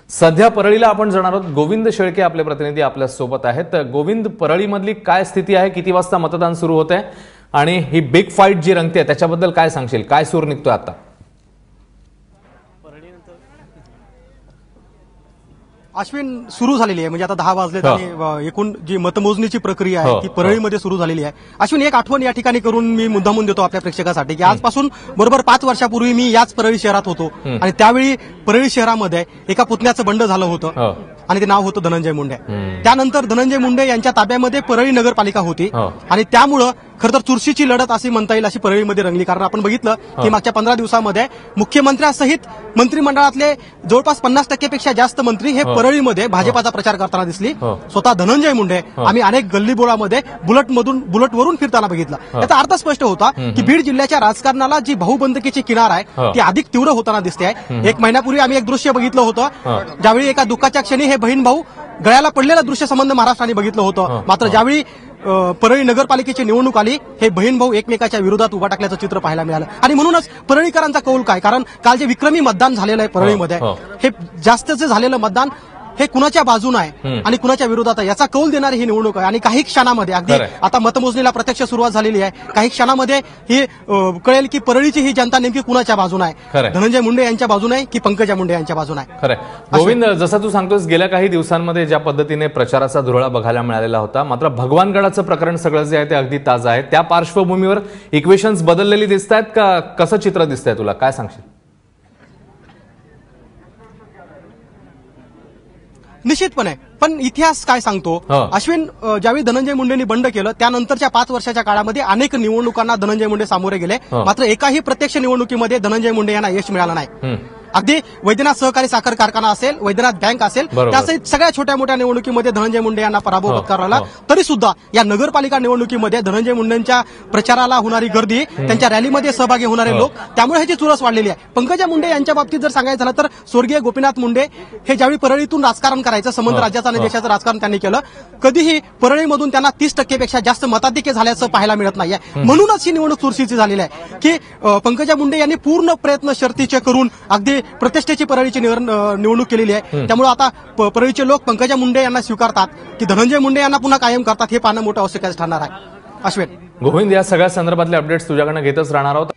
सध्या परळीला आपण जाणार आहोत। गोविंद शेळके आपले प्रतिनिधी आपल्या सोबत आहेत। गोविंद, परळीमधली काय स्थिती आहे, किती वाजता मतदान सुरू होत आहे आणि ही बिग फाईट जी रंगते त्याच्याबद्दल काय सांगशील? काय सूर निघतोय आता? अश्विन, सुरू झालेली आहे, म्हणजे आता 10 वाजलेत आणि एकूण जी मतमोजणीची प्रक्रिया आहे ती परळीमध्ये सुरू झालेली आहे। अश्विन, एक आठवण या ठिकाणी करून मी मुद्दामून देतो आपल्या प्रेक्षकासाठी की आजपासून बरोबर 5 वर्षापूर्वी मी याच परळी शहरात होतो आणि त्यावेळी परळी शहरामध्ये एका पुतण्याचं बंड झालं होतं आणि ते नाव होतं धनंजय मुंडे। त्यानंतर धनंजय मुंडे यांच्या ताब्यामध्ये परळी नगरपालिका होती आणि त्यामुळं खरं तर चुरशीची लढत अशी म्हणता येईल अशी परळीमध्ये रंगली। कारण आपण बघितलं की मागच्या 15 दिवसामध्ये मुख्यमंत्र्यांसहित मंत्रिमंडळातले जवळपास 50% पेक्षा जास्त मंत्री हे परळीमध्ये भाजपाचा प्रचार करताना दिसली। स्वतः धनंजय मुंडे आम्ही अनेक गल्लीबोळामध्ये बुलेटवरून फिरताना बघितलं। याचा अर्थ स्पष्ट होता की बीड जिल्ह्याच्या राजकारणाला जी भाऊबंदकीची किनार आहे ती अधिक तीव्र होताना दिसते आहे। 1 महिन्यापूर्वी आम्ही एक दृश्य बघितलं होतं, ज्यावेळी एका दुःखाच्या क्षणी हे बहीण भाऊ गळ्याला पडलेलं दृश्य संबंध महाराष्ट्राने बघितलं होतं। मात्र ज्यावेळी परळी नगरपालिकेची निवडणूक आली, हे बहीण भाऊ एकमेकाच्या विरोधात उभा टाकल्याचं चित्र पाहायला मिळालं आणि म्हणूनच परळीकरांचा कौल काय, कारण काल जे विक्रमी मतदान झालेलं आहे परळीमध्ये, हे जास्तच झालेलं मतदान हे कुणाच्या बाजून आहे आणि कुणाच्या विरोधात आहे याचा कौल देणारी ही निवडणूक आहे। आणि काही क्षणामध्ये, अगदी आता मतमोजणीला प्रत्यक्ष सुरुवात झालेली आहे, काही क्षणामध्ये ही कळेल की परळीची ही जनता नेमकी कुणाच्या बाजून आहे, धनंजय मुंडे यांच्या बाजून आहे की पंकजा मुंडे यांच्या बाजून आहे। खरं गोविंद, जसं तू सांगतोस गेल्या काही दिवसांमध्ये ज्या पद्धतीने प्रचाराचा धुरळा बघायला मिळालेला होता, मात्र भगवानगडाचं प्रकरण सगळं जे आहे ते अगदी ताजं आहे। त्या पार्श्वभूमीवर इक्वेशन्स बदललेली दिसत आहेत का? कसं चित्र दिसतंय तुला? काय सांगशील? निश्चितपणे, पण इतिहास काय सांगतो अश्विन, ज्यावेळी धनंजय मुंडेंनी बंड केलं त्यानंतरच्या 5 वर्षाच्या काळामध्ये अनेक निवडणुकांना धनंजय मुंडे सामोरे गेले, मात्र एकाही प्रत्यक्ष निवडणुकीमध्ये धनंजय मुंडे यांना यश मिळालं नाही। अगदी वैद्यनाथ सहकारी साखर कारखाना असेल, वैद्यनाथ बँक असेल, त्यासहित सगळ्या छोट्या मोठ्या निवडणुकीमध्ये धनंजय मुंडे यांना पराभव पत्करला। तरी सुद्धा या नगरपालिका निवडणुकीमध्ये धनंजय मुंडेंच्या प्रचाराला होणारी गर्दी, त्यांच्या रॅलीमध्ये सहभागी होणारे लोक, त्यामुळे ह्याची चुरस वाढलेली आहे। पंकजा मुंडे यांच्या बाबतीत जर सांगायचं झालं तर स्वर्गीय गोपीनाथ मुंडे हे ज्यावेळी परळीतून राजकारण करायचं, संबंध राज्याचं आणि देशाचं राजकारण त्यांनी केलं, कधीही परळीमधून त्यांना 30% पेक्षा जास्त मताधिक्य झाल्याचं पाहायला मिळत नाहीये। म्हणूनच ही निवडणूक चुरशीची झालेली आहे की पंकजा मुंडे यांनी पूर्ण प्रयत्न शर्तीचे करून अगदी प्रतिष्ठेची परळीची निवडणूक केलेली आहे। त्यामुळे आता परळीचे लोक पंकजा मुंडे यांना स्वीकारतात की धनंजय मुंडे यांना पुन्हा कायम करतात, हे पाहणं मोठं आवश्यक ठरणार आहे। अश्विन, गोविंद, या सगळ्या संदर्भातले अपडेट्स तुझ्याकडनं घेतच राहणार आहोत।